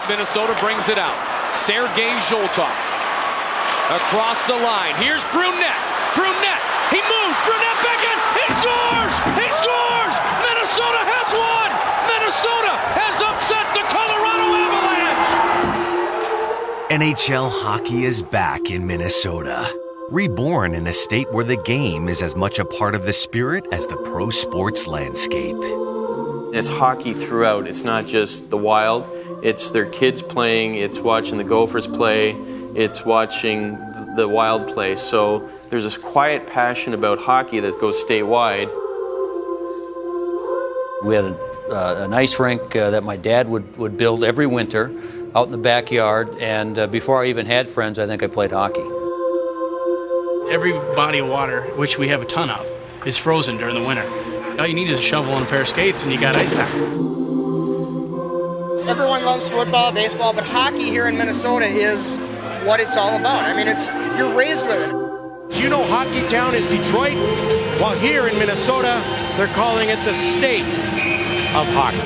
Minnesota brings it out. Sergei Zholtov across the line. Here's Brunette. Brunette. He moves. Brunette back in. He scores. He scores. Minnesota has won. Minnesota has upset the Colorado Avalanche. NHL hockey is back in Minnesota. Reborn in a state where the game is as much a part of the spirit as the pro sports landscape. It's hockey throughout. It's not just the Wild. It's their kids playing. It's watching the Gophers play. It's watching the Wild play. So there's this quiet passion about hockey that goes statewide. We had an ice rink that my dad would build every winter out in the backyard. And before I even had friends, I think I played hockey. Every body of water, which we have a ton of, is frozen during the winter. All you need is a shovel and a pair of skates and you got ice time. Everyone loves football, baseball, but hockey here in Minnesota is what it's all about. I mean, you're raised with it. You know Hockey Town is Detroit? Well, here in Minnesota, they're calling it the state of hockey.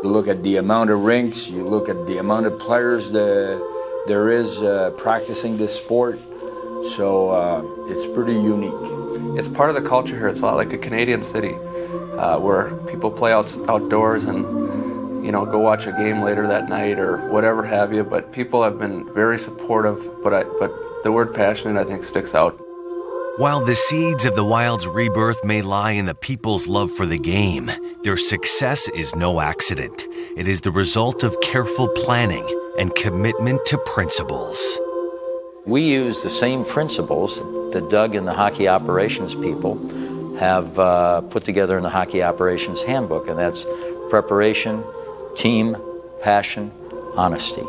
You look at the amount of rinks, you look at the amount of players there is practicing this sport. So it's pretty unique. It's part of the culture here. It's a lot like a Canadian city where people play outdoors and, you know, go watch a game later that night or whatever have you. But people have been very supportive, but the word passionate, I think, sticks out. While the seeds of the Wild's rebirth may lie in the people's love for the game, their success is no accident. It is the result of careful planning and commitment to principles. We use the same principles that Doug and the hockey operations people have put together in the Hockey Operations Handbook, and that's preparation, team, passion, honesty.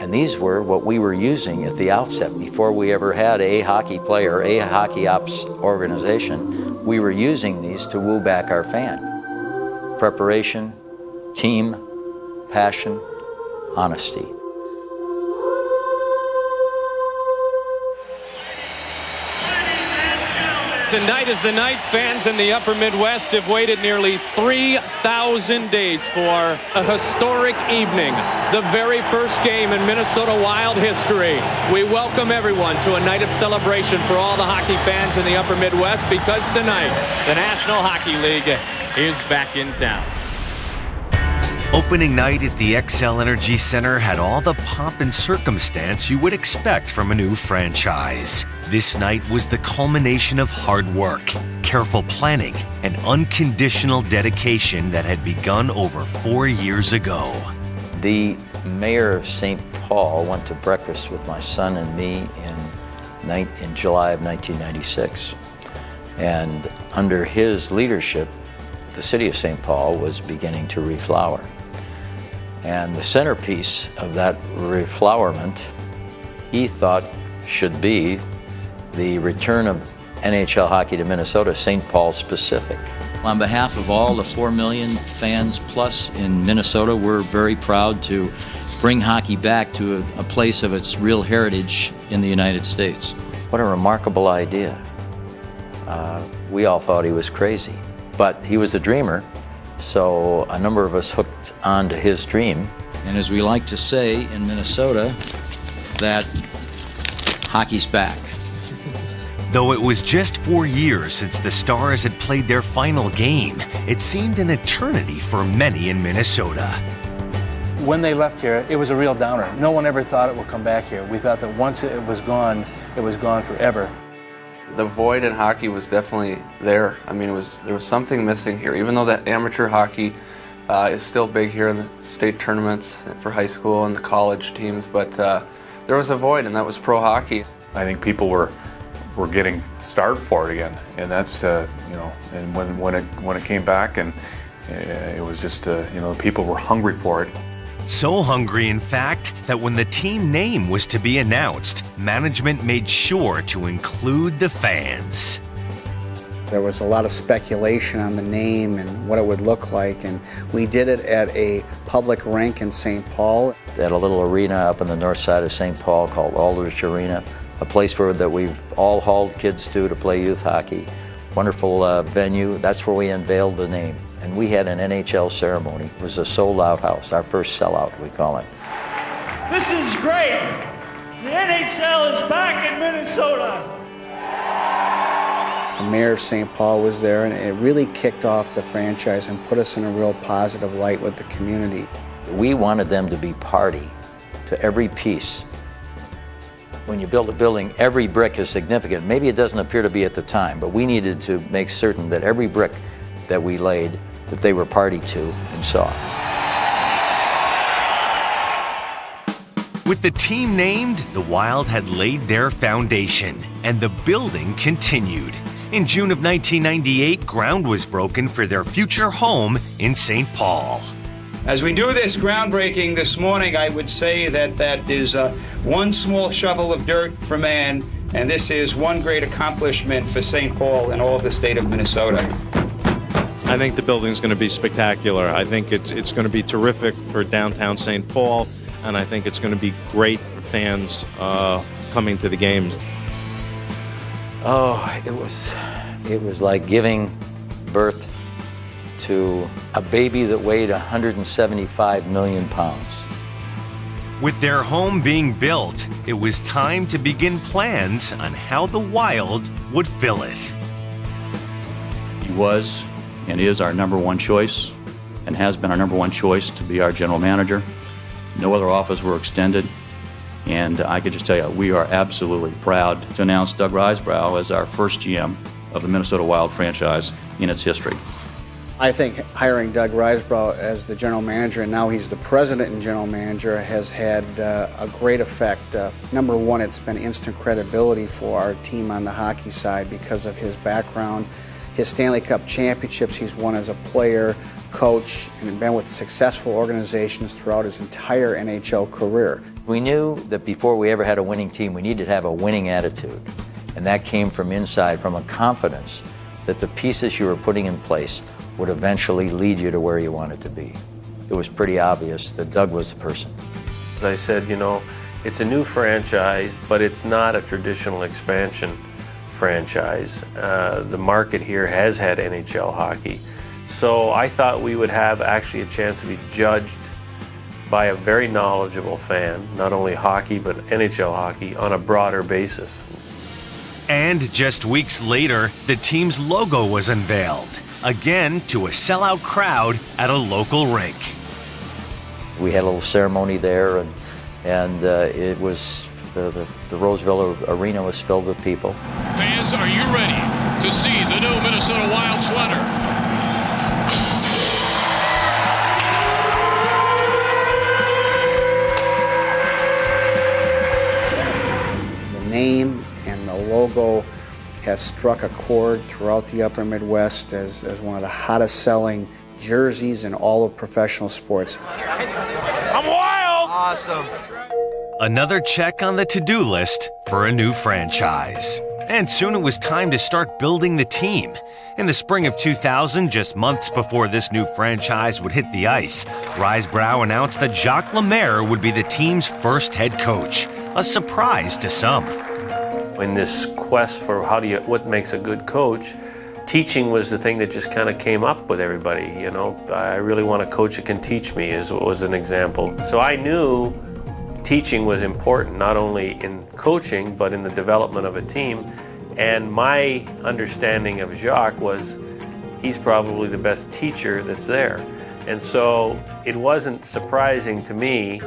And these were what we were using at the outset. Before we ever had a hockey player, a hockey ops organization, we were using these to woo back our fan. Preparation, team, passion, honesty. Tonight is the night fans in the upper Midwest have waited nearly 3,000 days for a historic evening. The very first game in Minnesota Wild history. We welcome everyone to a night of celebration for all the hockey fans in the upper Midwest because tonight the National Hockey League is back in town. Opening night at the Xcel Energy Center had all the pomp and circumstance you would expect from a new franchise. This night was the culmination of hard work, careful planning, and unconditional dedication that had begun over 4 years ago. The mayor of St. Paul went to breakfast with my son and me in July of 1996. And under his leadership, the city of St. Paul was beginning to reflower. And the centerpiece of that reflowerment, he thought, should be the return of NHL hockey to Minnesota, St. Paul specific. On behalf of all the 4 million fans plus in Minnesota, we're very proud to bring hockey back to a place of its real heritage in the United States. What a remarkable idea. We all thought he was crazy, but he was a dreamer. So a number of us hooked onto his dream. And as we like to say in Minnesota, that hockey's back. Though it was just 4 years since the Stars had played their final game, it seemed an eternity for many in Minnesota. When they left here, it was a real downer. No one ever thought it would come back here. We thought that once it was gone forever. The void in hockey was definitely there. I mean, there was something missing here. Even though that amateur hockey is still big here in the state tournaments for high school and the college teams, but there was a void, and that was pro hockey. I think people were getting starved for it again, and that's and when it came back, and it was just people were hungry for it. So hungry, in fact, that when the team name was to be announced, management made sure to include the fans. There was a lot of speculation on the name and what it would look like, and we did it at a public rink in St. Paul. At a little arena up on the north side of St. Paul called Aldrich Arena, a place that we've all hauled kids to play youth hockey. Wonderful venue. That's where we unveiled the name. And we had an NHL ceremony. It was a sold-out house, our first sellout, we call it. This is great. The NHL is back in Minnesota. The mayor of St. Paul was there, and it really kicked off the franchise and put us in a real positive light with the community. We wanted them to be party to every piece. When you build a building, every brick is significant. Maybe it doesn't appear to be at the time, but we needed to make certain that every brick that we laid, that they were party to and saw. With the team named, the Wild had laid their foundation, and the building continued. In June of 1998, ground was broken for their future home in St. Paul. As we do this groundbreaking this morning, I would say that is one small shovel of dirt for man, and this is one great accomplishment for St. Paul and all of the state of Minnesota. I think the building's going to be spectacular. I think it's going to be terrific for downtown St. Paul, and I think it's going to be great for fans coming to the games. Oh, it was like giving birth to a baby that weighed 175 million pounds. With their home being built, it was time to begin plans on how the Wild would fill it. He was and is our number one choice and has been our number one choice to be our general manager. No other offers were extended, and I could just tell you, we are absolutely proud to announce Doug Risebrough as our first GM of the Minnesota Wild franchise in its history. I think hiring Doug Risebrough as the general manager, and now he's the president and general manager, has had a great effect. Number one, it's been instant credibility for our team on the hockey side because of his background, his Stanley Cup championships he's won as a player, coach, and been with successful organizations throughout his entire NHL career. We knew that before we ever had a winning team, we needed to have a winning attitude. And that came from inside, from a confidence that the pieces you were putting in place would eventually lead you to where you wanted to be. It was pretty obvious that Doug was the person. As I said, it's a new franchise, but it's not a traditional expansion franchise. The market here has had NHL hockey. So I thought we would have actually a chance to be judged by a very knowledgeable fan, not only hockey, but NHL hockey on a broader basis. And just weeks later, the team's logo was unveiled, again to a sellout crowd at a local rink. We had a little ceremony there, and it was the Roseville Arena was filled with people. Fans, are you ready to see the new Minnesota Wild sweater? The name and the logo has struck a chord throughout the upper Midwest as one of the hottest selling jerseys in all of professional sports. I'm wild! Awesome. Another check on the to-do list for a new franchise. And soon it was time to start building the team. In the spring of 2000, just months before this new franchise would hit the ice, Risebrough announced that Jacques Lemaire would be the team's first head coach, a surprise to some. In this quest for what makes a good coach, teaching was the thing that just kind of came up with everybody. I really want a coach that can teach me, was an example. So I knew teaching was important, not only in coaching, but in the development of a team. And my understanding of Jacques was he's probably the best teacher that's there. And so it wasn't surprising to me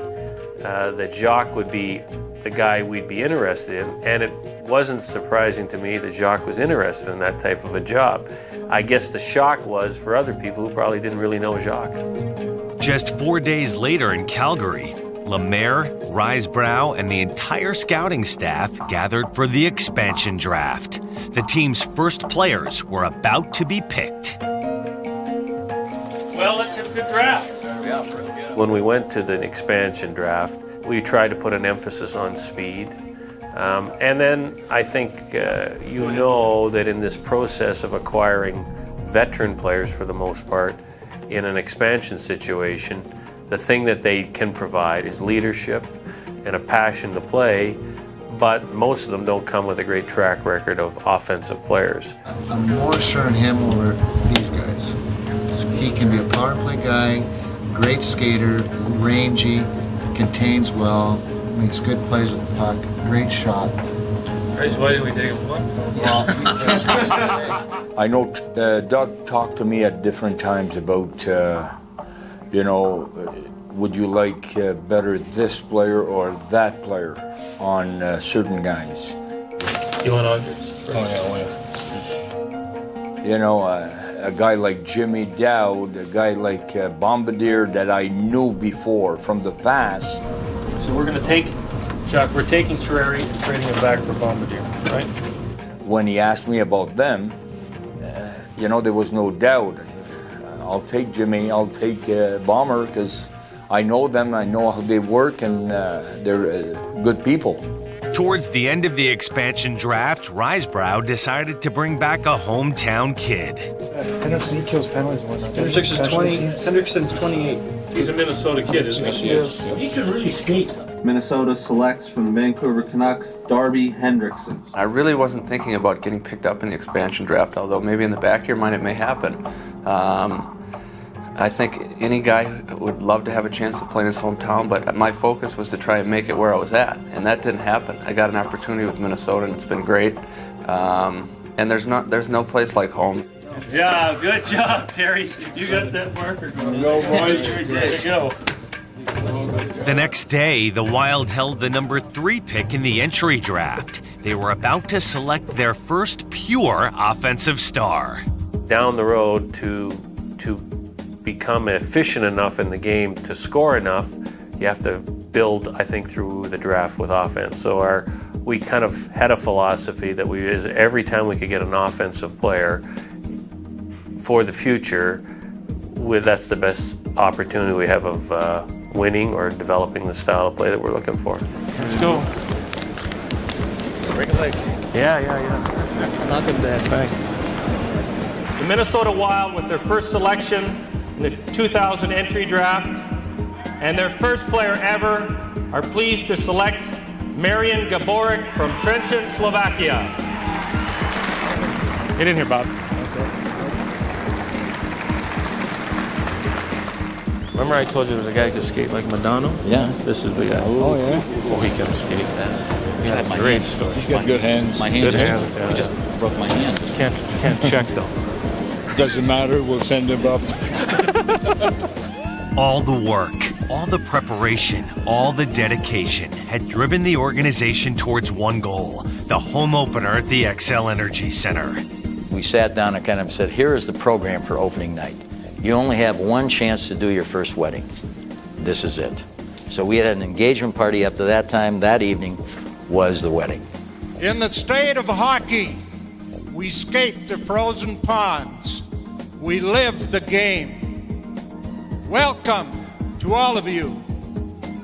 that Jacques would be the guy we'd be interested in, and it wasn't surprising to me that Jacques was interested in that type of a job. I guess the shock was for other people who probably didn't really know Jacques. Just 4 days later in Calgary, Lemaire, Risebrough, and the entire scouting staff gathered for the expansion draft. The team's first players were about to be picked. Well, let's have a good draft. When we went to the expansion draft, we tried to put an emphasis on speed. And then I think that in this process of acquiring veteran players for the most part in an expansion situation, the thing that they can provide is leadership and a passion to play, but most of them don't come with a great track record of offensive players. I'm more sure in him over these guys. He can be a power play guy, great skater, rangy, contains well, makes good plays with the puck, great shot. Why did we take him one? I know Doug talked to me at different times about, would you like better this player or that player on certain guys? You want Andres? A guy like Jimmy Dowd, a guy like Bombardier that I knew before from the past. So we're going to take, Chuck, we're taking Terreri and trading him back for Bombardier, right? When he asked me about them, there was no doubt. I'll take Jimmy, I'll take Bomber, because I know them, I know how they work, and they're good people. Towards the end of the expansion draft, Risebrough decided to bring back a hometown kid. Hendrickson, he kills penalties and whatnot. Hendrickson's 28. He's a Minnesota kid, isn't he? Yes. He can really skate. Minnesota selects from the Vancouver Canucks, Darby Hendrickson. I really wasn't thinking about getting picked up in the expansion draft, although maybe in the back of your mind it may happen. I think any guy would love to have a chance to play in his hometown, but my focus was to try and make it where I was at, and that didn't happen. I got an opportunity with Minnesota, and it's been great. And there's no place like home. Yeah, good job, Terry. You got that marker going. Go, boys. Sure did. There you go. The next day, the Wild held the number 3 pick in the entry draft. They were about to select their first pure offensive star. Down the road to become efficient enough in the game to score enough, you have to build, I think, through the draft with offense. So we kind of had a philosophy that every time we could get an offensive player for the future, that's the best opportunity we have of winning or developing the style of play that we're looking for. Let's go. Break a leg. Yeah. Nothing bad, thanks. The Minnesota Wild with their first selection in the 2000 entry draft and their first player ever are pleased to select Marian Gaborik from Trenčín, Slovakia. Get in here, Bob. Remember I told you there was a guy who could skate like Madonna? Yeah. This is the guy. Oh, yeah. Oh, he can skate. Yeah, my Great hands. story. He's got good hands. My hands. Good hands, yeah. He just broke my hand. Just can't check though. Doesn't matter, we'll send him up. All the work, all the preparation, all the dedication had driven the organization towards one goal, the home opener at the Xcel Energy Center. We sat down and kind of said, here is the program for opening night. You only have one chance to do your first wedding. This is it. So we had an engagement party up to that time. That evening was the wedding. In the state of hockey, we skate the frozen ponds. We live the game. Welcome to all of you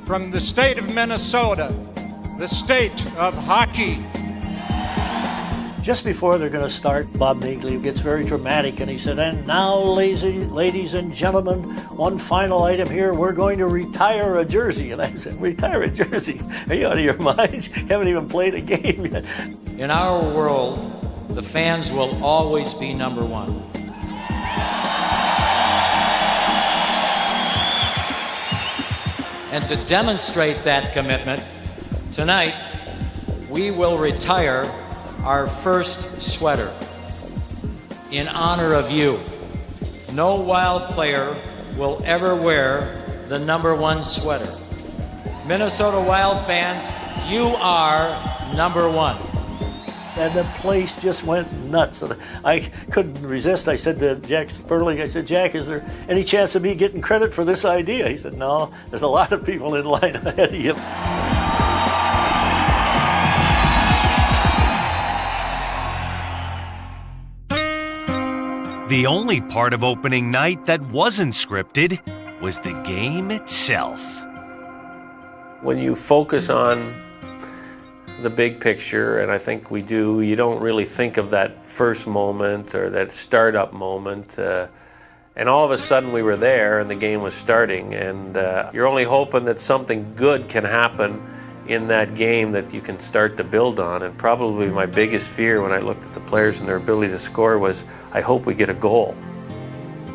from the state of Minnesota, the state of hockey. Just before they're going to start, Bob Neagley gets very dramatic and he said, and now, ladies and gentlemen, one final item here, we're going to retire a jersey. And I said, retire a jersey? Are you out of your mind? You haven't even played a game yet. In our world, the fans will always be number one. And to demonstrate that commitment, tonight we will retire our first sweater in honor of you. No Wild player will ever wear the number 1 sweater. Minnesota Wild fans, you are number 1. And the place just went nuts. I couldn't resist. I said to Jack Sperling, I said, Jack, is there any chance of me getting credit for this idea? He said, no, there's a lot of people in line ahead of you. The only part of opening night that wasn't scripted was the game itself. When you focus on the big picture, and I think we do, you don't really think of that first moment or that startup moment. And all of a sudden we were there and the game was starting, and you're only hoping that something good can happen in that game that you can start to build on. And probably my biggest fear when I looked at the players and their ability to score was, I hope we get a goal.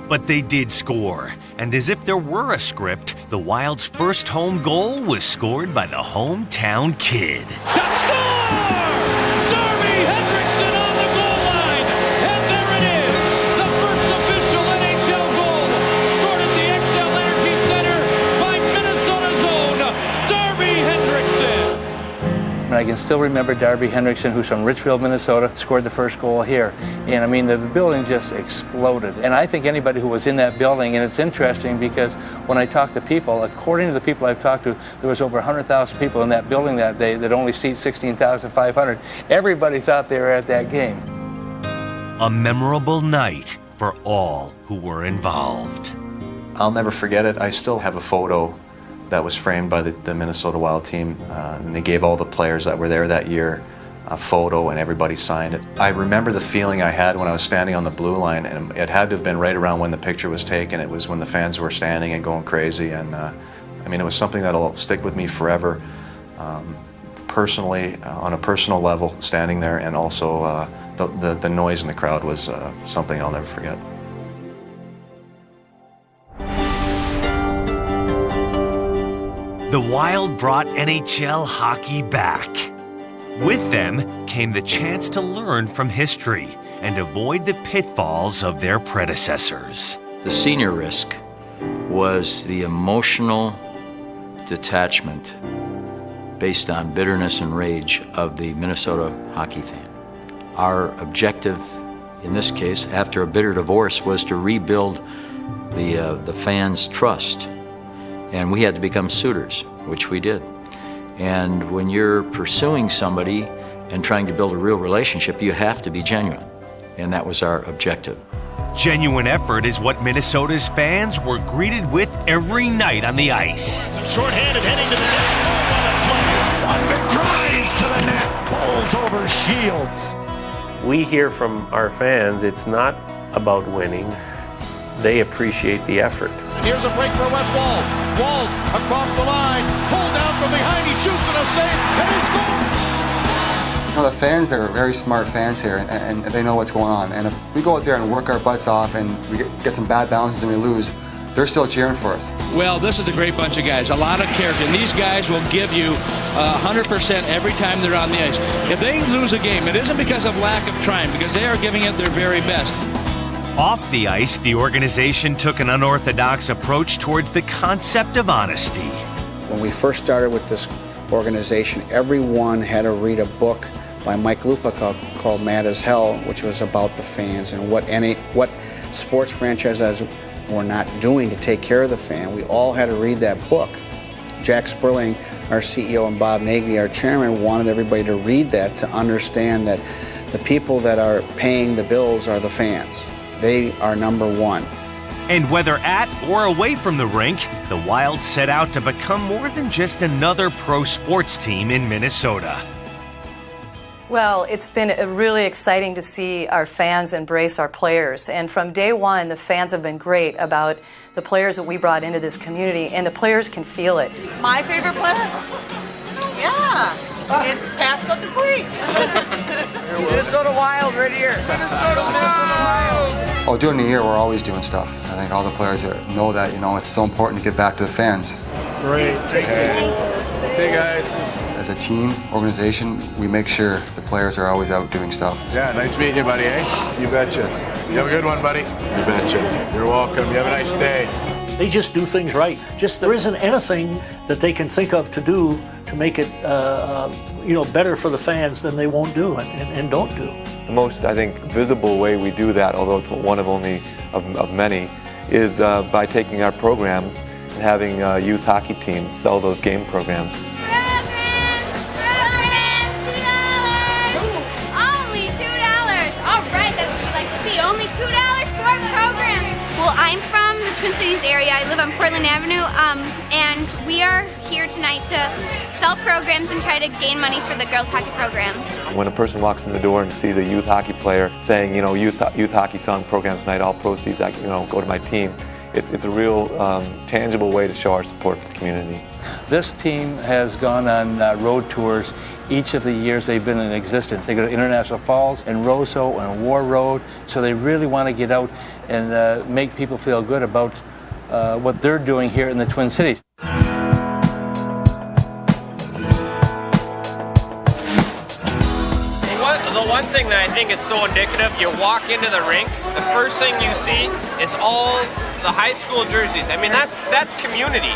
But they did score, and as if there were a script, the Wild's first home goal was scored by the hometown kid. Shot score! Darby Hendrickson on the goal line, and there it is, the first official NHL goal, scored at the XL Energy Center by Minnesota's own Darby Hendrickson. And I can still remember Darby Hendrickson, who's from Richfield, Minnesota, scored the first goal here. And I mean, the building just exploded. And I think anybody who was in that building, and it's interesting because when I talk to people, according to the people I've talked to, there was over 100,000 people in that building that day that only seats 16,500. Everybody thought they were at that game. A memorable night for all who were involved. I'll never forget it. I still have a photo that was framed by the Minnesota Wild team, and they gave all the players that were there that year a photo, and everybody signed it. I remember the feeling I had when I was standing on the blue line, and it had to have been right around when the picture was taken. It was when the fans were standing and going crazy, and I mean, it was something that'll stick with me forever. Personally, on a personal level, standing there, and also the noise in the crowd was something I'll never forget. The Wild brought NHL hockey back. With them came the chance to learn from history and avoid the pitfalls of their predecessors. The senior risk was the emotional detachment based on bitterness and rage of the Minnesota hockey fan. Our objective in this case, after a bitter divorce, was to rebuild the fans' trust. And we had to become suitors, which we did. And when you're pursuing somebody and trying to build a real relationship, you have to be genuine. And that was our objective. Genuine effort is what Minnesota's fans were greeted with every night on the ice. Short-handed, heading to the net. One that drives to the net, pulls over Shields. We hear from our fans, it's not about winning. They appreciate the effort. Here's a break for Westwall. Walls across the line, pulled down from behind, he shoots and a save, and he scores! You know, the fans, they're very smart fans here, and they know what's going on. And if we go out there and work our butts off and we get some bad bounces and we lose, they're still cheering for us. Well, this is a great bunch of guys, a lot of character, and these guys will give you 100% every time they're on the ice. If they lose a game, it isn't because of lack of trying, because they are giving it their very best. Off the ice, the organization took an unorthodox approach towards the concept of honesty. When we first started with this organization, everyone had to read a book by Mike Lupica called Mad as Hell, which was about the fans and what sports franchises were not doing to take care of the fan. We all had to read that book. Jack Sperling, our CEO, and Bob Nagy, our chairman, wanted everybody to read that to understand that the people that are paying the bills are the fans. They are number one. And whether at or away from the rink, the Wild set out to become more than just another pro sports team in Minnesota. Well, it's been really exciting to see our fans embrace our players. And from day one, the fans have been great about the players that we brought into this community, and the players can feel it. My favorite player? Yeah. It's Pascal Dupuis. Minnesota Wild right here. Minnesota Wild. Oh, during the year, we're always doing stuff. I think all the players know that, you know, it's so important to give back to the fans. Great. See you guys. As a team, organization, we make sure the players are always out doing stuff. Yeah, nice meeting you, buddy, eh? You betcha. You have a good one, buddy. You betcha. You're welcome. You have a nice day. They just do things right. Just there isn't anything that they can think of to do to make it better for the fans than they won't do and don't do. The most, I think, visible way we do that, although it's one of only of many, is by taking our programs and having youth hockey teams sell those game programs. Only $2. All right, that's what we like to see. Only $2 for a program. Well, I'm from the Twin Cities area. I live on Portland Avenue, and we are here tonight to sell programs and try to gain money for the girls hockey program. When a person walks in the door and sees a youth hockey player saying, you know, youth hockey selling programs tonight, all proceeds, go to my team, it's a real tangible way to show our support for the community. This team has gone on road tours each of the years they've been in existence. They go to International Falls and Roseau and War Road, so they really want to get out and make people feel good about what they're doing here in the Twin Cities. The one thing that I think is so indicative, you walk into the rink, the first thing you see is all the high school jerseys. I mean, that's community.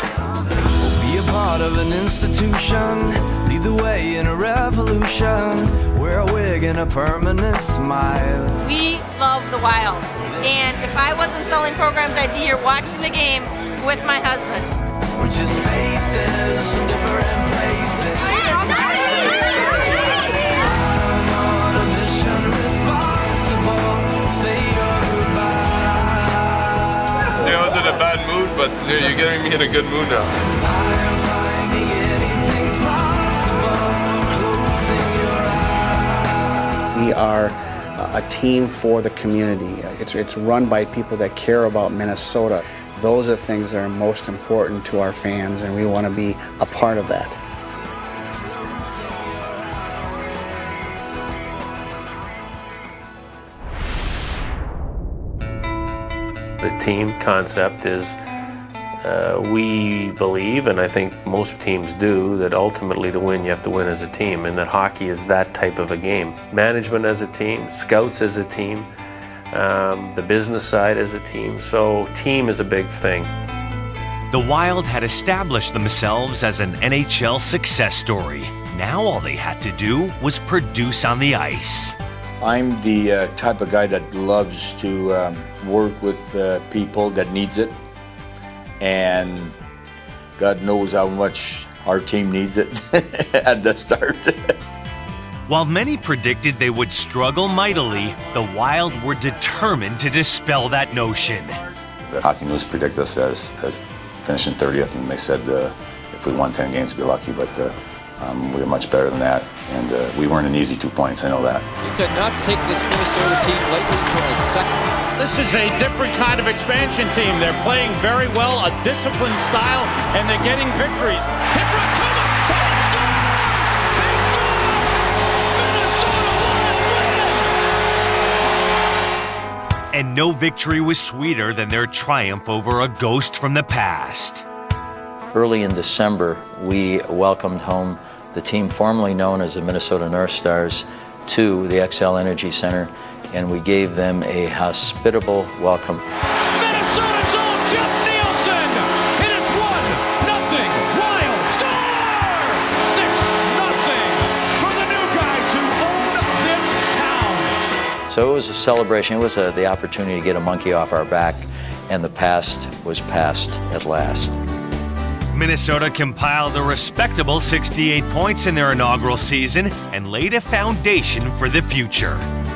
Be a part of an institution, lead the way in a revolution, wear a wig and a permanent smile. We love the Wild, and if I wasn't selling programs, I'd be here watching the game with my husband. We're just faces from different places. See, I was in a bad mood, but you're getting me in a good mood now. We are a team for the community. It's run by people that care about Minnesota. Those are things that are most important to our fans, and we want to be a part of that. The team concept is we believe, and I think most teams do, that ultimately to win you have to win as a team, and that hockey is that type of a game. Management as a team, scouts as a team, the business side as a team, so team is a big thing. The Wild had established themselves as an NHL success story. Now all they had to do was produce on the ice. I'm the type of guy that loves to work with people that needs it, and God knows how much our team needs it at the start. While many predicted they would struggle mightily, the Wild were determined to dispel that notion. The Hockey News predicted us as finishing 30th, and they said if we won 10 games, we'd be lucky, but we were much better than that, and we weren't an easy 2 points, I know that. You could not take this Minnesota team lightly for a second. This is a different kind of expansion team. They're playing very well, a disciplined style, and they're getting victories. And no victory was sweeter than their triumph over a ghost from the past. Early in December, we welcomed home the team formerly known as the Minnesota North Stars to the Xcel Energy Center, and we gave them a hospitable welcome. Minnesota's own Jeff Nielsen, and it's 1-0 Wild Stars! 6-0 for the new guys who own this town. So it was a celebration. It was the opportunity to get a monkey off our back, and the past was past at last. Minnesota compiled a respectable 68 points in their inaugural season and laid a foundation for the future.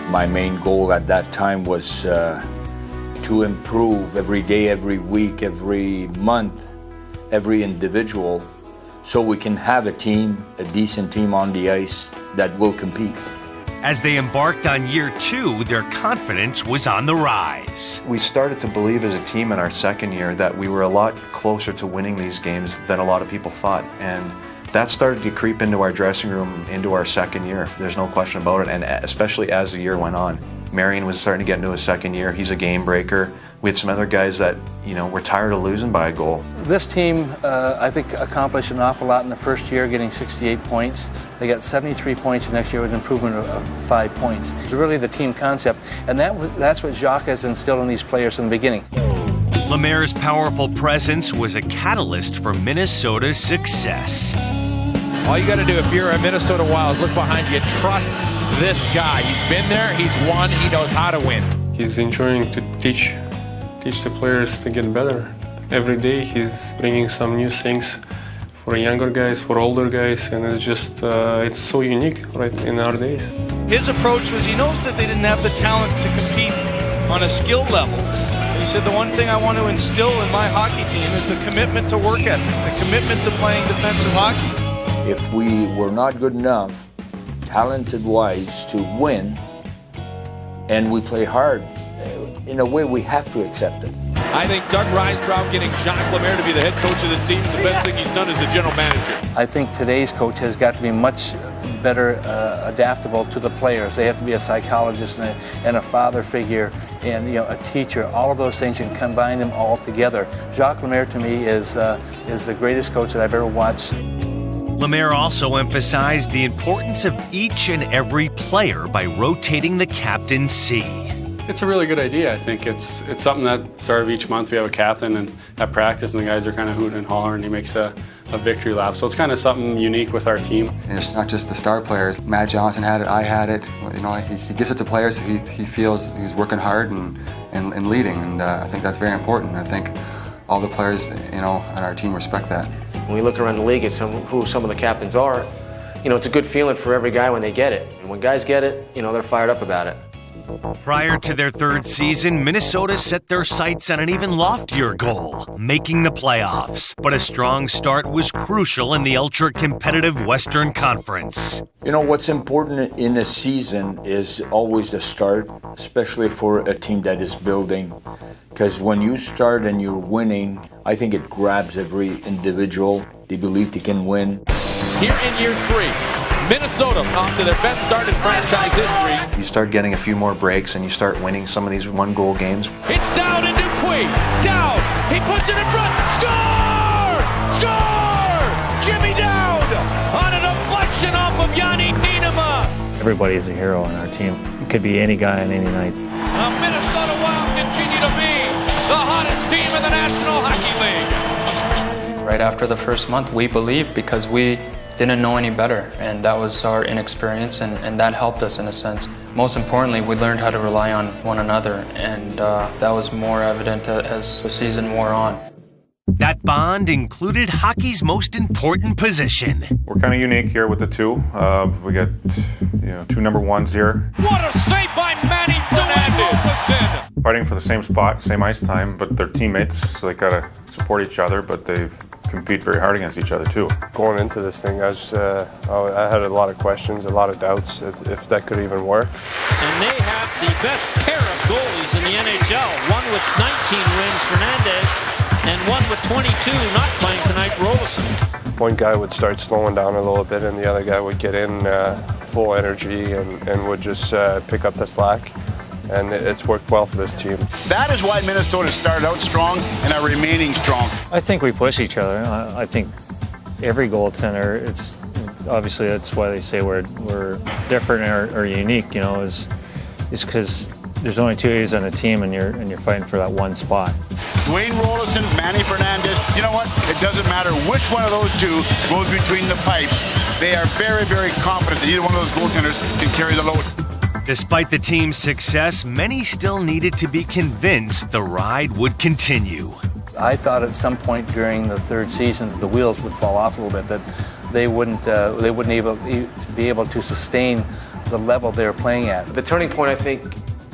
My main goal at that time was to improve every day, every week, every month, every individual, so we can have a team, a decent team on the ice that will compete. As they embarked on year 2, their confidence was on the rise. We started to believe as a team in our second year that we were a lot closer to winning these games than a lot of people thought. And that started to creep into our dressing room into our second year. There's no question about it, and especially as the year went on. Marion was starting to get into his second year. He's a game breaker. We had some other guys that, were tired of losing by a goal. This team, I think, accomplished an awful lot in the first year, getting 68 points. They got 73 points the next year with an improvement of 5 points. It's really the team concept, and that's what Jacques has instilled in these players from the beginning. Lemaire's powerful presence was a catalyst for Minnesota's success. All you got to do if you're a Minnesota Wild is look behind you. Trust this guy. He's been there. He's won. He knows how to win. He's enjoying to teach the players to get better. Every day he's bringing some new things for younger guys, for older guys, and it's just, it's so unique right in our days. His approach was he knows that they didn't have the talent to compete on a skill level. And he said the one thing I want to instill in my hockey team is the commitment to work ethic, the commitment to playing defensive hockey. If we were not good enough, talented-wise, to win, and we play hard, in a way we have to accept it. I think Doug Risebrough getting Jacques Lemaire to be the head coach of this team is the best thing he's done as a general manager. I think today's coach has got to be much better adaptable to the players. They have to be a psychologist and a father figure and a teacher. All of those things, and combine them all together. Jacques Lemaire to me is the greatest coach that I've ever watched. Lemaire also emphasized the importance of each and every player by rotating the captaincy. It's a really good idea. I think it's something that start of each month we have a captain, and at practice, and the guys are kind of hooting and hollering. He makes a victory lap, so it's kind of something unique with our team. And it's not just the star players. Matt Johnson had it. I had it. He gives it to players he feels he's working hard and leading, and I think that's very important. I think all the players on our team respect that. When we look around the league at who some of the captains are, it's a good feeling for every guy when they get it. And when guys get it, they're fired up about it. Prior to their third season, Minnesota set their sights on an even loftier goal, making the playoffs. But a strong start was crucial in the ultra-competitive Western Conference. What's important in a season is always the start, especially for a team that is building. Because when you start and you're winning, I think it grabs every individual. They believe they can win. Here in year 3, Minnesota off to their best start in franchise history. You start getting a few more breaks and you start winning some of these one-goal games. It's down to Dupuis. Down. He puts it in front. Score! Score! Jimmy Dowd on a deflection off of Yanni Nienema. Everybody's a hero on our team. It could be any guy on any night. The Minnesota Wild continue to be the hottest team in the National Hockey League. Right after the first month, we believed because we didn't know any better, and that was our inexperience, and that helped us in a sense. Most importantly, we learned how to rely on one another, and that was more evident as the season wore on. That bond included hockey's most important position. We're kind of unique here with the two. We got two number ones here. What a save by Manny Fernandez! Fighting for the same spot, same ice time, but they're teammates, so they gotta support each other, but they compete very hard against each other too. Going into this thing, I had a lot of questions, a lot of doubts if that could even work. And they have the best pair of goalies in the NHL. One with 19 wins, Fernandez, and one with 22 not playing tonight, Rolison. One guy would start slowing down a little bit, and the other guy would get in full energy and would just pick up the slack. And it's worked well for this team. That is why Minnesota started out strong and are remaining strong. I think we push each other. I think every goaltender, it's obviously that's why they say we're different or unique, is because there's only two A's on a team and you're fighting for that one spot. Dwayne Rolison, Manny Fernandez, you know what? It doesn't matter which one of those two goes between the pipes. They are very, very confident that either one of those goaltenders can carry the load. Despite the team's success, many still needed to be convinced the ride would continue. I thought at some point during the third season the wheels would fall off a little bit, that they wouldn't be able to sustain the level they were playing at. The turning point, I think,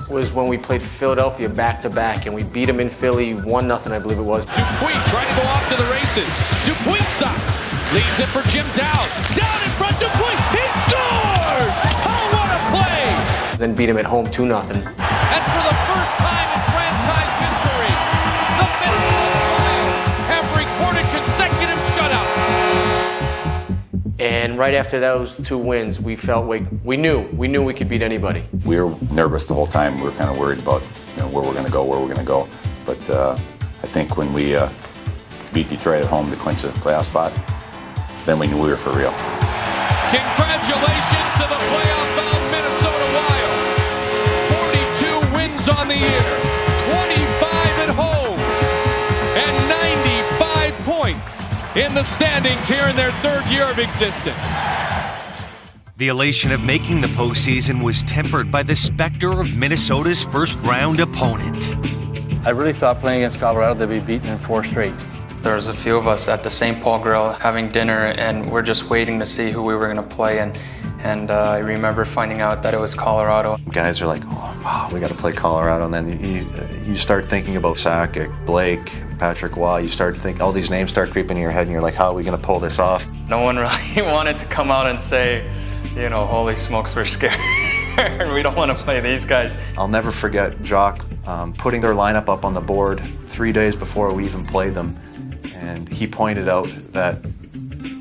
was when we played Philadelphia back-to-back, and we beat them in Philly 1-0, I believe it was. Dupuis trying to go off to the races. Dupuis stops. Leaves it for Jim Dowd. Down in front, Dupuis. He scores! Oh, what a play! Then beat him at home 2-0. And for the first time in franchise history, the Minnesota Wild have recorded consecutive shutouts. And right after those 2 wins, we felt we knew we could beat anybody. We were nervous the whole time. We were kind of worried about where we're going to go. But I think when we beat Detroit at home to clinch a playoff spot, then we knew we were for real. Congratulations to the playoff-bound Minnesota Wild. 42 wins on the year, 25 at home, and 95 points in the standings here in their third year of existence. The elation of making the postseason was tempered by the specter of Minnesota's first-round opponent. I really thought playing against Colorado they'd be beaten in 4 straight. There was a few of us at the St. Paul Grill having dinner, and we're just waiting to see who we were going to play. And I remember finding out that it was Colorado. Guys are like, oh, wow, we got to play Colorado. And then you start thinking about Sakic, Blake, Patrick Waugh. You start thinking, all these names start creeping in your head, and you're like, how are we going to pull this off? No one really wanted to come out and say, holy smokes, we're scared. We don't want to play these guys. I'll never forget Jacques putting their lineup up on the board 3 days before we even played them. And he pointed out that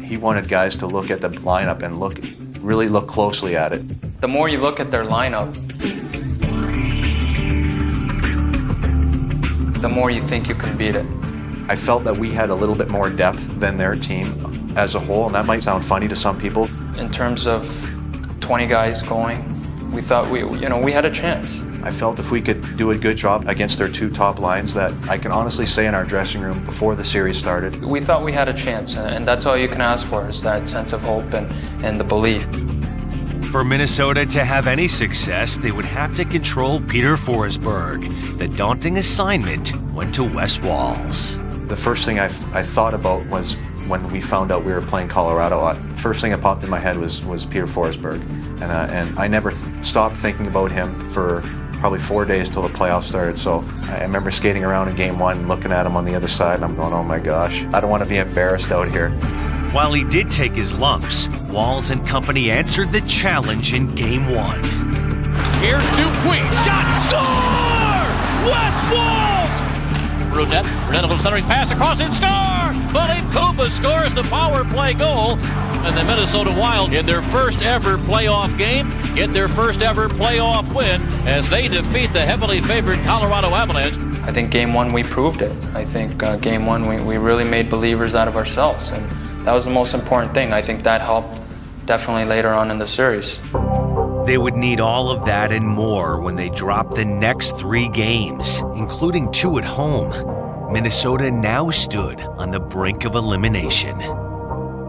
he wanted guys to look at the lineup and really look closely at it. The more you look at their lineup, the more you think you can beat it. I felt that we had a little bit more depth than their team as a whole, and that might sound funny to some people. In terms of 20 guys going, we thought we had a chance. I felt if we could do a good job against their 2 top lines, that I can honestly say in our dressing room before the series started. We thought we had a chance, and that's all you can ask for, is that sense of hope and the belief. For Minnesota to have any success, they would have to control Peter Forsberg. The daunting assignment went to Wes Walz. The first thing I thought about was when we found out we were playing Colorado. First thing that popped in my head was Peter Forsberg, and I never stopped thinking about him for probably 4 days till the playoffs started. So I remember skating around in Game 1, looking at him on the other side, and I'm going, oh my gosh, I don't want to be embarrassed out here. While he did take his lumps, Walz and company answered the challenge in Game 1. Here's Dupuis, shot, score! Wes Walz! Brunette a little centering pass across and score! Philippe Kuba scores the power play goal, and the Minnesota Wild in their first ever playoff game get their first ever playoff win as they defeat the heavily favored Colorado Avalanche. I think Game 1 we proved it. I think Game 1 we really made believers out of ourselves, and that was the most important thing. I think that helped definitely later on in the series. They would need all of that and more when they dropped the next 3 games, including 2 at home. Minnesota now stood on the brink of elimination. We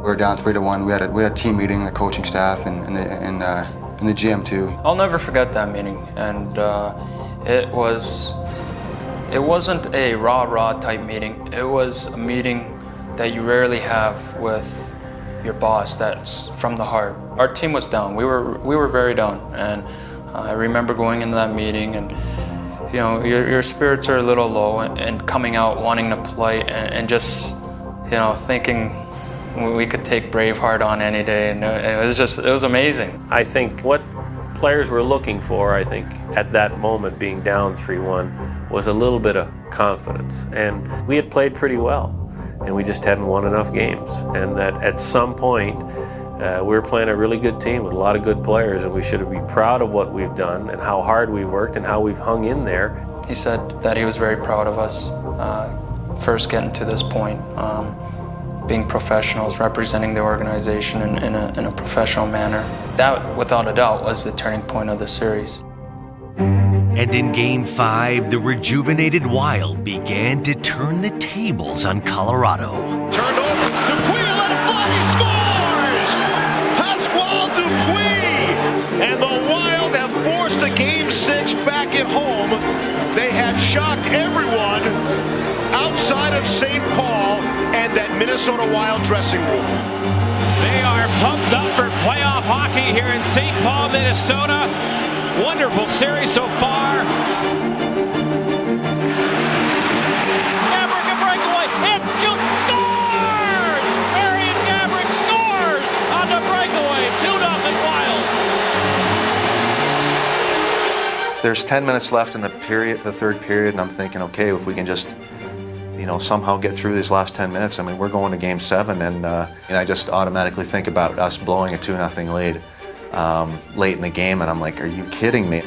were down 3-1. We had a team meeting, the coaching staff, and the gym too. I'll never forget that meeting, and it wasn't a rah-rah type meeting. It was a meeting that you rarely have with your boss that's from the heart. Our team was down. We were very down, and I remember going into that meeting, and your spirits are a little low, and coming out wanting to play, and just thinking we could take Braveheart on any day, and it was amazing. I think what players were looking for, at that moment, being down 3-1, was a little bit of confidence, and we had played pretty well. And we just hadn't won enough games. And that at some point, we were playing a really good team with a lot of good players, and we should be proud of what we've done and how hard we've worked and how we've hung in there. He said that he was very proud of us, first getting to this point, being professionals, representing the organization in a professional manner. That, without a doubt, was the turning point of the series. And in Game 5, the rejuvenated Wild began to turn the tables on Colorado. Turned over, Dupuis let it fly, he scores! Pasquale Dupuis! And the Wild have forced a Game 6 back at home. They have shocked everyone outside of St. Paul and that Minnesota Wild dressing room. They are pumped up for playoff hockey here in St. Paul, Minnesota. Wonderful series so far. Gaborik a breakaway and shoots, scores! Marian Gaborik scores on the breakaway. 2-0 Wild. There's 10 minutes left in the third period, and I'm thinking, okay, if we can just somehow get through these last 10 minutes, we're going to Game 7, and I just automatically think about us blowing a 2-0 lead. Late in the game, and I'm like, are you kidding me?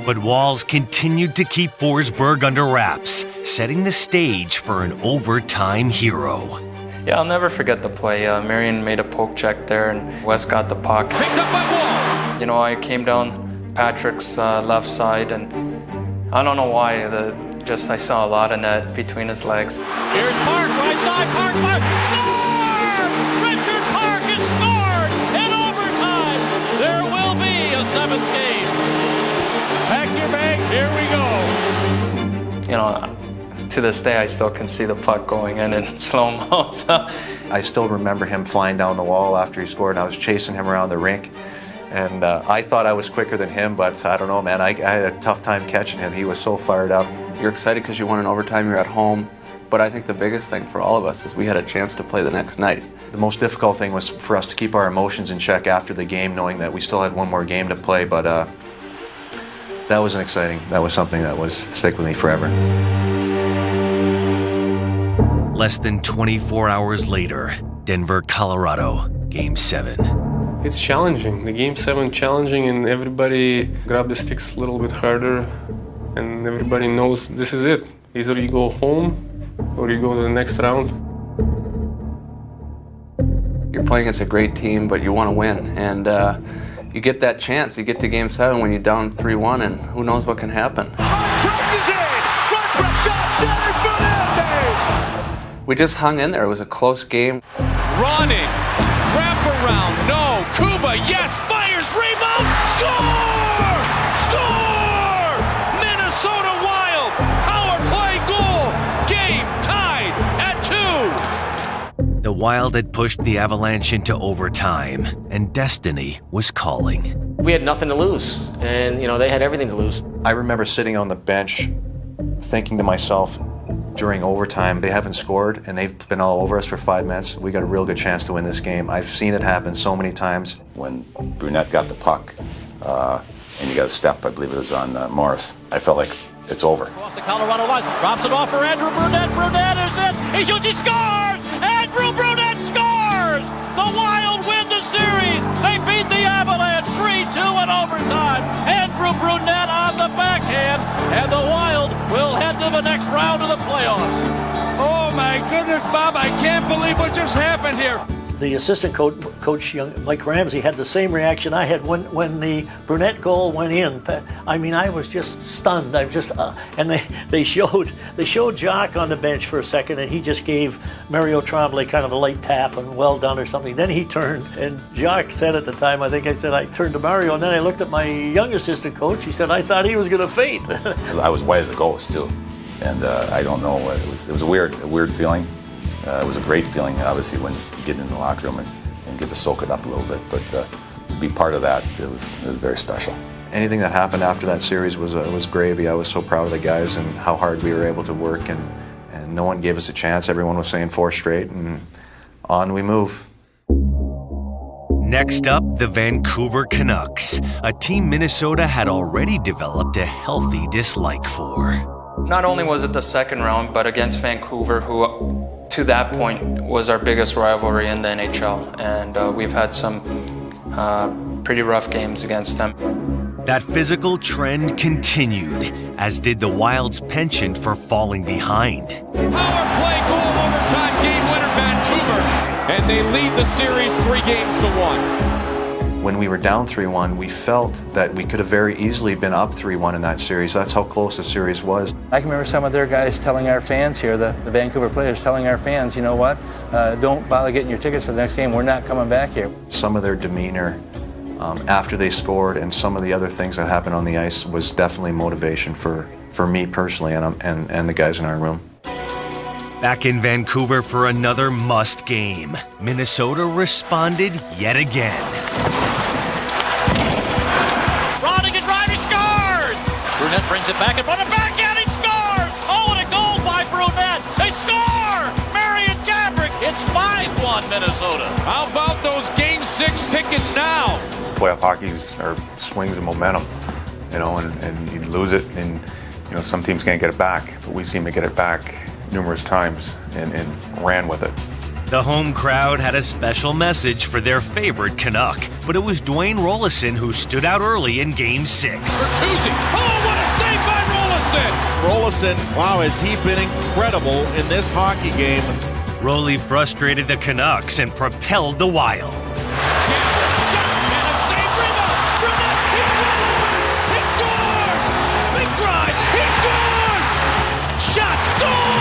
But Walz continued to keep Forsberg under wraps, setting the stage for an overtime hero. Yeah, I'll never forget the play. Marian made a poke check there, and Wes got the puck. Picked up by Walz! I came down Patrick's left side, and I don't know why, I saw a lot of net between his legs. Here's Park, right side, Park! Score! Richard Park has scored in overtime! There will be a 7th game. Pack your bags, here we go. To this day, I still can see the puck going in slow-mo. So. I still remember him flying down the wall after he scored, and I was chasing him around the rink. And I thought I was quicker than him, but I don't know, man. I had a tough time catching him. He was so fired up. You're excited because you won in overtime, you're at home. But I think the biggest thing for all of us is we had a chance to play the next night. The most difficult thing was for us to keep our emotions in check after the game, knowing that we still had one more game to play. But That was that was something that was stick with me forever. Less than 24 hours later, Denver, Colorado, Game 7. It's challenging. The Game 7 challenging, and everybody grab the sticks a little bit harder, and everybody knows this is it. Either you go home or you go to the next round. You're playing against a great team, but you want to win, and you get that chance. You get to Game 7 when you're down 3-1, and who knows what can happen. We just hung in there. It was a close game. Running, wraparound, no, Kuba, yes, fires, rebound, score! Score! Minnesota Wild, power play goal, game tied at 2. The Wild had pushed the Avalanche into overtime, and destiny was calling. We had nothing to lose, and they had everything to lose. I remember sitting on the bench thinking to myself, during overtime, they haven't scored, and they've been all over us for 5 minutes. We got a real good chance to win this game. I've seen it happen so many times. When Brunette got the puck, and he got a step, I believe it was on Morris, I felt like it's over. Across the Colorado line, drops it off for Andrew Brunette. Brunette is it. He shoots, he scores! Andrew Brunette scores! The Wild win the series. They beat the Avalanche 3-2 in overtime. Andrew Brunette on the backhand, and the Wild will head to the next round of the playoffs. Oh my goodness, Bob, I can't believe what just happened here. The assistant coach Mike Ramsey had the same reaction I had when the Brunette goal went in. I mean, I was just stunned. And they showed Jacques on the bench for a second, and he just gave Mario Tremblay kind of a light tap and well done or something. Then he turned, and Jacques said at the time, I turned to Mario, and then I looked at my young assistant coach. He said, I thought he was going to faint. I was white as a ghost too, and I don't know. It was a weird feeling. It was a great feeling, obviously, when you get in the locker room and get to soak it up a little bit. But to be part of that, it was very special. Anything that happened after that series was gravy. I was so proud of the guys and how hard we were able to work, and no one gave us a chance. Everyone was saying 4 straight, and on we move. Next up, the Vancouver Canucks, a team Minnesota had already developed a healthy dislike for. Not only was it the second round, but against Vancouver, who to that point was our biggest rivalry in the NHL, and we've had some pretty rough games against them. That physical trend continued, as did the Wild's penchant for falling behind. Power play goal, overtime game winner, Vancouver, and they lead the series 3-1. When we were down 3-1, we felt that we could have very easily been up 3-1 in that series. That's how close the series was. I can remember some of their guys telling our fans here, the Vancouver players telling our fans, you know what, don't bother getting your tickets for the next game. We're not coming back here. Some of their demeanor after they scored and some of the other things that happened on the ice was definitely motivation for me personally and the guys in our room. Back in Vancouver for another must game, Minnesota responded yet again. Roddick and Riley scores! Brunette brings it back in front of backhand, he scores! Oh, and a goal by Brunette! They score! Marion Gaborik, it's 5-1 Minnesota. How about those Game 6 tickets now? Playoff hockey are swings of momentum, and you lose it, and some teams can't get it back, but we seem to get it back numerous times and ran with it. The home crowd had a special message for their favorite Canuck, but it was Dwayne Roloson who stood out early in Game 6. Bertuzzi, oh, what a save by Roloson! Roloson, wow, has he been incredible in this hockey game. Roley frustrated the Canucks and propelled the Wild. Shot and a save rebound! Brunette, he scores! Big drive, he scores! Shot, score!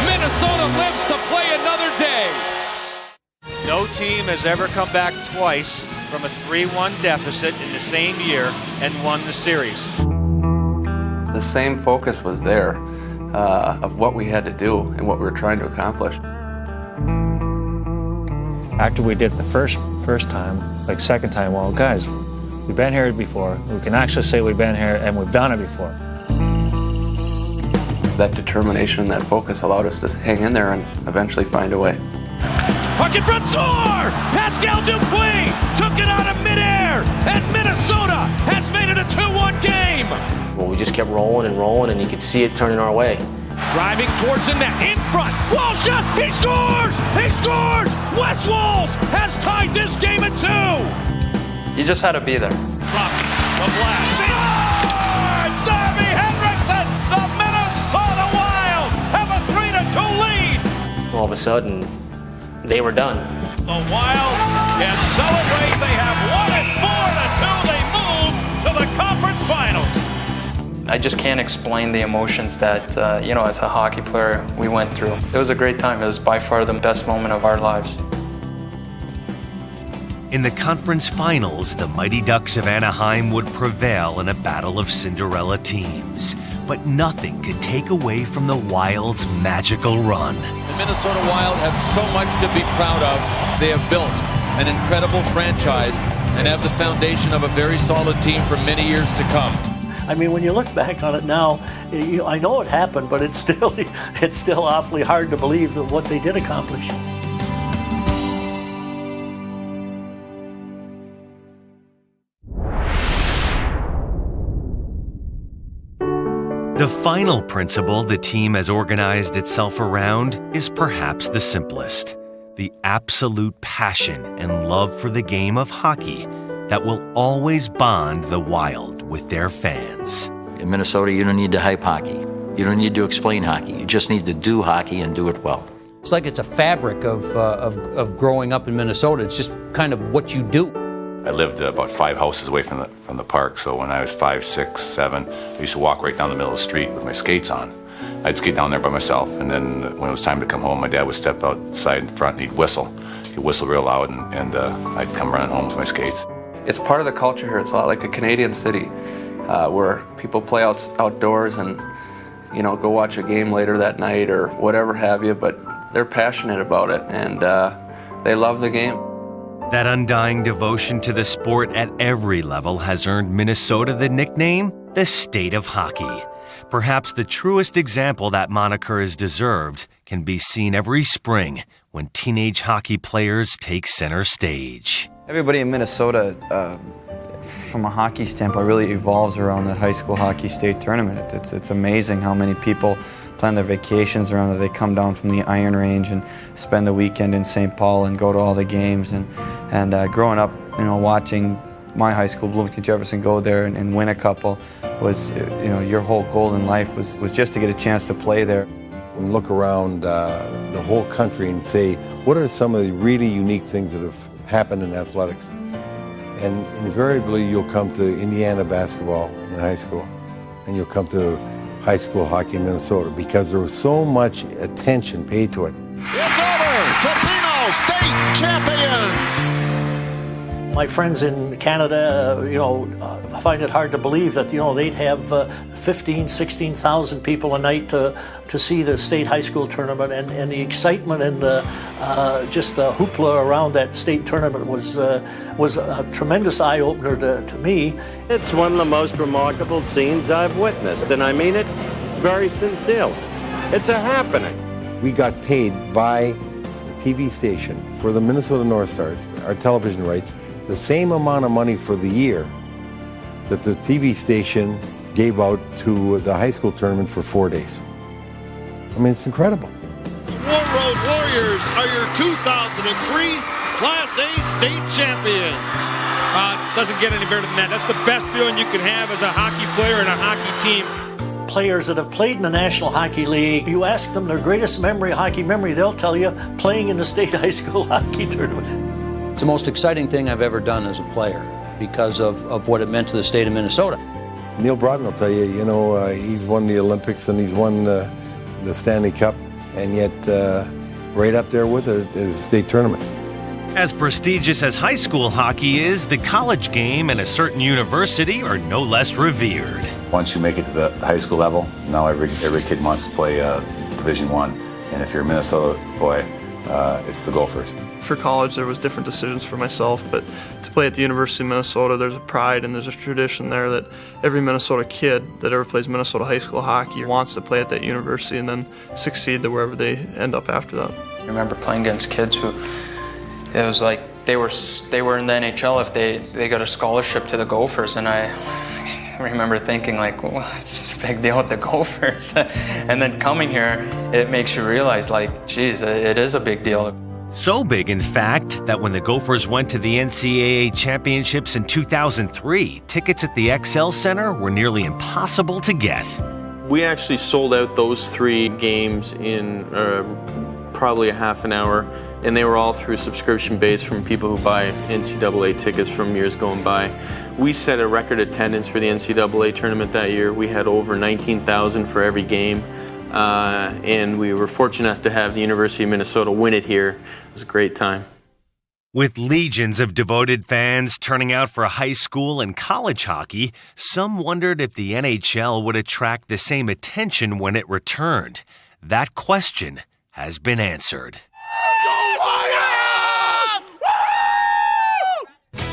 Minnesota lives to play another day. No team has ever come back twice from a 3-1 deficit in the same year and won the series. The same focus was there of what we had to do and what we were trying to accomplish. After we did the first time, second time, well, guys, we've been here before. We can actually say we've been here and we've done it before. That determination and that focus allowed us to hang in there and eventually find a way. Puck in front, score! Pascal Dupuis took it out of midair, and Minnesota has made it a 2-1 game. Well, we just kept rolling, and you could see it turning our way. Driving towards the net, in front, wall shot, he scores! He scores! Wes Walz has tied this game at 2. You just had to be there. The blast. Score! Darby Hendrickson, the Minnesota Wild have a 3-2 lead. All of a sudden, they were done. The Wild can celebrate. They have won it 4-2. They move to the conference finals. I just can't explain the emotions that, as a hockey player, we went through. It was a great time. It was by far the best moment of our lives. In the conference finals, the Mighty Ducks of Anaheim would prevail in a battle of Cinderella teams. But nothing could take away from the Wild's magical run. The Minnesota Wild have so much to be proud of. They have built an incredible franchise and have the foundation of a very solid team for many years to come. I mean, when you look back on it now, I know it happened, but it's still awfully hard to believe that what they did accomplish. The final principle the team has organized itself around is perhaps the simplest: the absolute passion and love for the game of hockey that will always bond the Wild with their fans. In Minnesota, you don't need to hype hockey. You don't need to explain hockey. You just need to do hockey and do it well. It's like it's a fabric of growing up in Minnesota. It's just kind of what you do. I lived about 5 houses away from the park, so when I was 5, 6, 7, I used to walk right down the middle of the street with my skates on. I'd skate down there by myself, and then when it was time to come home, my dad would step outside in front and he'd whistle. He'd whistle real loud, and I'd come running home with my skates. It's part of the culture here. It's a lot like a Canadian city where people play outdoors and, go watch a game later that night or whatever have you, but they're passionate about it and they love the game. That undying devotion to the sport at every level has earned Minnesota the nickname the State of Hockey. Perhaps the truest example that moniker is deserved can be seen every spring when teenage hockey players take center stage. Everybody in Minnesota, from a hockey standpoint, really evolves around that high school hockey state tournament. It's amazing how many people plan their vacations around it. They come down from the Iron Range and spend the weekend in St. Paul and go to all the games. And growing up, watching my high school, Bloomington Jefferson, go there and win a couple was, your whole goal in life was just to get a chance to play there. And look around the whole country and say, what are some of the really unique things that have happened in athletics? And invariably you'll come to Indiana basketball in high school, and you'll come to high school hockey in Minnesota because there was so much attention paid to it. It's over! Totino State Champions! My friends in Canada, find it hard to believe that, they'd have 15, 16,000 people a night to see the state high school tournament, and the excitement and just the hoopla around that state tournament was a tremendous eye-opener to me. It's one of the most remarkable scenes I've witnessed, and I mean it very sincerely. It's a happening. We got paid by the TV station for the Minnesota North Stars, our television rights, the same amount of money for the year that the TV station gave out to the high school tournament for 4 days. I mean, it's incredible. War Road Warriors are your 2003 Class A state champions. Doesn't get any better than that. That's the best feeling you can have as a hockey player and a hockey team. Players that have played in the National Hockey League, you ask them their greatest hockey memory, they'll tell you playing in the state high school hockey tournament. It's the most exciting thing I've ever done as a player because of what it meant to the state of Minnesota. Neil Broughton will tell you, he's won the Olympics and he's won the Stanley Cup, and yet right up there with it is the state tournament. As prestigious as high school hockey is, the college game and a certain university are no less revered. Once you make it to the high school level, now every kid wants to play Division I, and if you're a Minnesota boy, it's the Gophers. For college, there was different decisions for myself, but to play at the University of Minnesota, there's a pride and there's a tradition there that every Minnesota kid that ever plays Minnesota high school hockey wants to play at that university and then succeed to wherever they end up after that. I remember playing against kids who It was like they were in the NHL if they got a scholarship to the Gophers, and I remember thinking like, well, it's a big deal with the Gophers. And then coming here, it makes you realize like, geez, it is a big deal. So big, in fact, that when the Gophers went to the NCAA championships in 2003, tickets at the XL Center were nearly impossible to get. We actually sold out those 3 games in probably a half an hour, and they were all through subscription base from people who buy NCAA tickets from years going by. We set a record attendance for the NCAA tournament that year. We had over 19,000 for every game. And we were fortunate enough to have the University of Minnesota win it here. It was a great time. With legions of devoted fans turning out for high school and college hockey, some wondered if the NHL would attract the same attention when it returned. That question has been answered.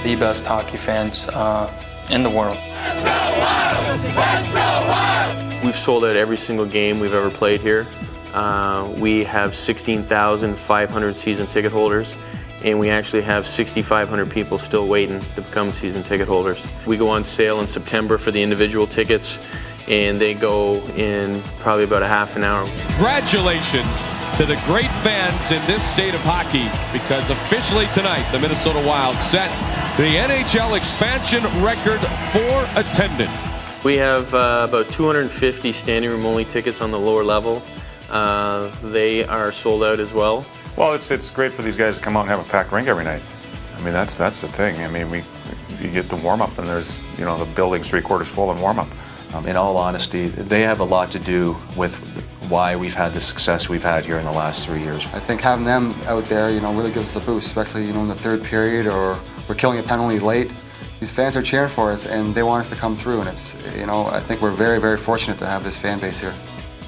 The best hockey fans in the world. We've sold out every single game we've ever played here. We have 16,500 season ticket holders, and we actually have 6,500 people still waiting to become season ticket holders. We go on sale in September for the individual tickets, and they go in probably about a half an hour. Congratulations to the great fans in this state of hockey, because officially tonight the Minnesota Wild set the NHL expansion record for attendance. We have about 250 standing room only tickets on the lower level. They are sold out as well. Well, it's great for these guys to come out and have a packed rink every night. I mean, that's the thing. I mean, you get the warm up and there's, the building's 3/4 full in warm up. In all honesty, they have a lot to do with why we've had the success we've had here in the last 3 years. I think having them out there, really gives us a boost, especially, in the third period or we're killing a penalty late. These fans are cheering for us and they want us to come through, and it's, I think we're very, very fortunate to have this fan base here.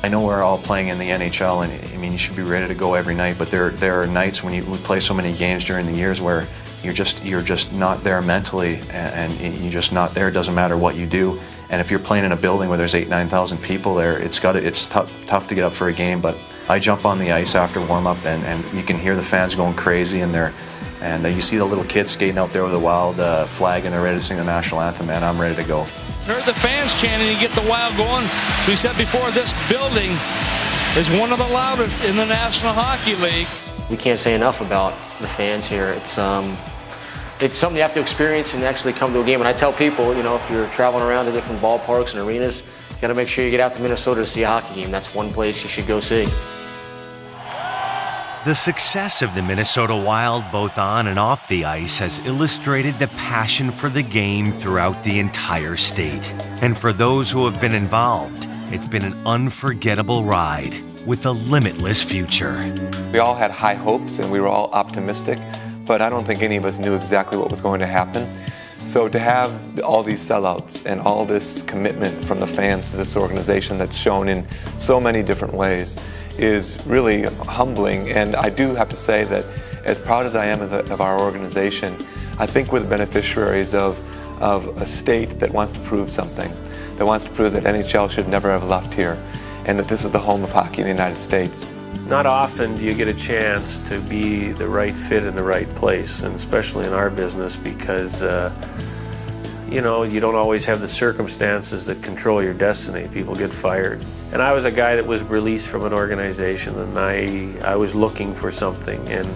I know we're all playing in the NHL, and you should be ready to go every night, but there are nights when we play so many games during the years where you're just not there mentally, and you're just not there. It doesn't matter what you do. And if you're playing in a building where there's 8,000-9,000 people there, it's tough to get up for a game. But I jump on the ice after warm up, and you can hear the fans going crazy, and you see the little kids skating out there with a Wild flag, and they're ready to sing the national anthem. Man, I'm ready to go. Heard the fans chanting and get the Wild going. We said before, this building is one of the loudest in the National Hockey League. We can't say enough about the fans here. It's something you have to experience and actually come to a game. And I tell people, if you're traveling around to different ballparks and arenas, you got to make sure you get out to Minnesota to see a hockey game. That's one place you should go see. The success of the Minnesota Wild, both on and off the ice, has illustrated the passion for the game throughout the entire state. And for those who have been involved, it's been an unforgettable ride with a limitless future. We all had high hopes and we were all optimistic, but I don't think any of us knew exactly what was going to happen. So to have all these sellouts and all this commitment from the fans to this organization that's shown in so many different ways is really humbling. And I do have to say that as proud as I am of our organization, I think we're the beneficiaries of a state that wants to prove something, that wants to prove that NHL should never have left here, and that this is the home of hockey in the United States. Not often do you get a chance to be the right fit in the right place, and especially in our business, because you don't always have the circumstances that control your destiny. People get fired. And I was a guy that was released from an organization, and I was looking for something, and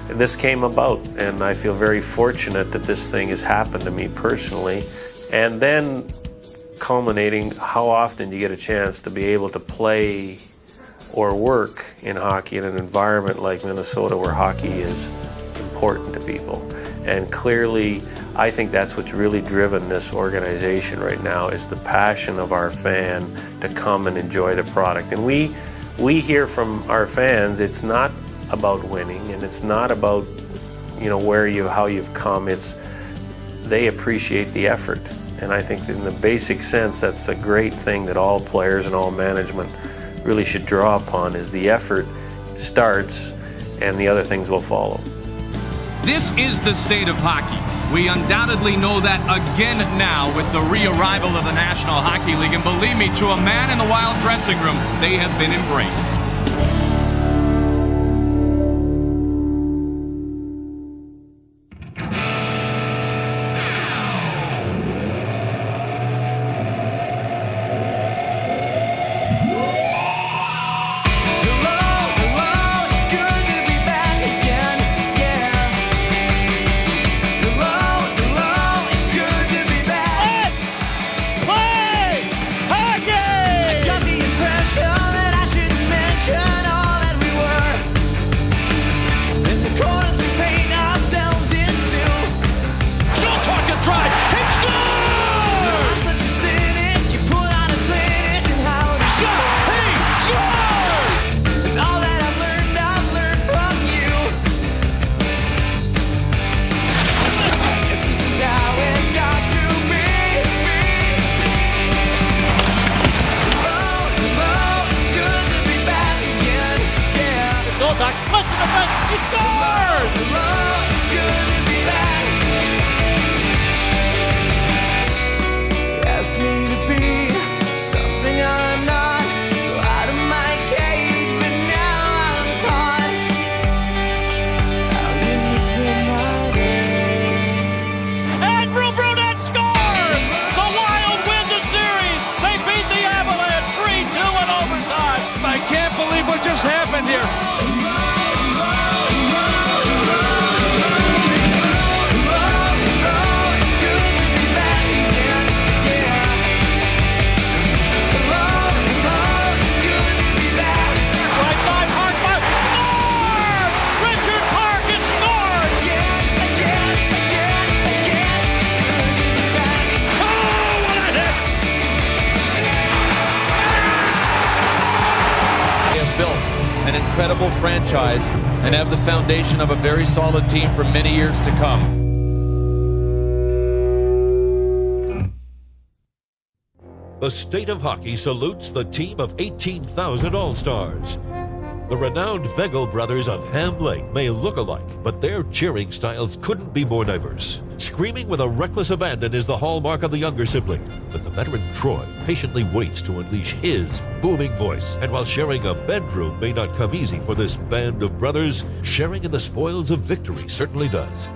this came about, and I feel very fortunate that this thing has happened to me personally. And then culminating, how often do you get a chance to be able to play or work in hockey in an environment like Minnesota where hockey is important to people. And clearly, I think that's what's really driven this organization right now, is the passion of our fan to come and enjoy the product. And we hear from our fans, it's not about winning, and it's not about how you've come. It's they appreciate the effort. And I think in the basic sense, that's the great thing that all players and all management really should draw upon, is the effort starts and the other things will follow. This is the state of hockey. We undoubtedly know that again now with the re-arrival of the National Hockey League, and believe me, to a man in the Wild dressing room, they have been embraced. He scores! Asked me to be something I'm not, so out of my cage, but now I'm caught. How did you fit my day? Andrew Brunette scores! The Wild win the series! They beat the Avalanche 3-2 in overtime! I can't believe what just happened here! An incredible franchise and have the foundation of a very solid team for many years to come. The state of hockey salutes the team of 18,000 All-Stars. The renowned Vegel brothers of Ham Lake may look alike, but their cheering styles couldn't be more diverse. Screaming with a reckless abandon is the hallmark of the younger sibling, but the veteran Troy patiently waits to unleash his booming voice. And while sharing a bedroom may not come easy for this band of brothers, sharing in the spoils of victory certainly does.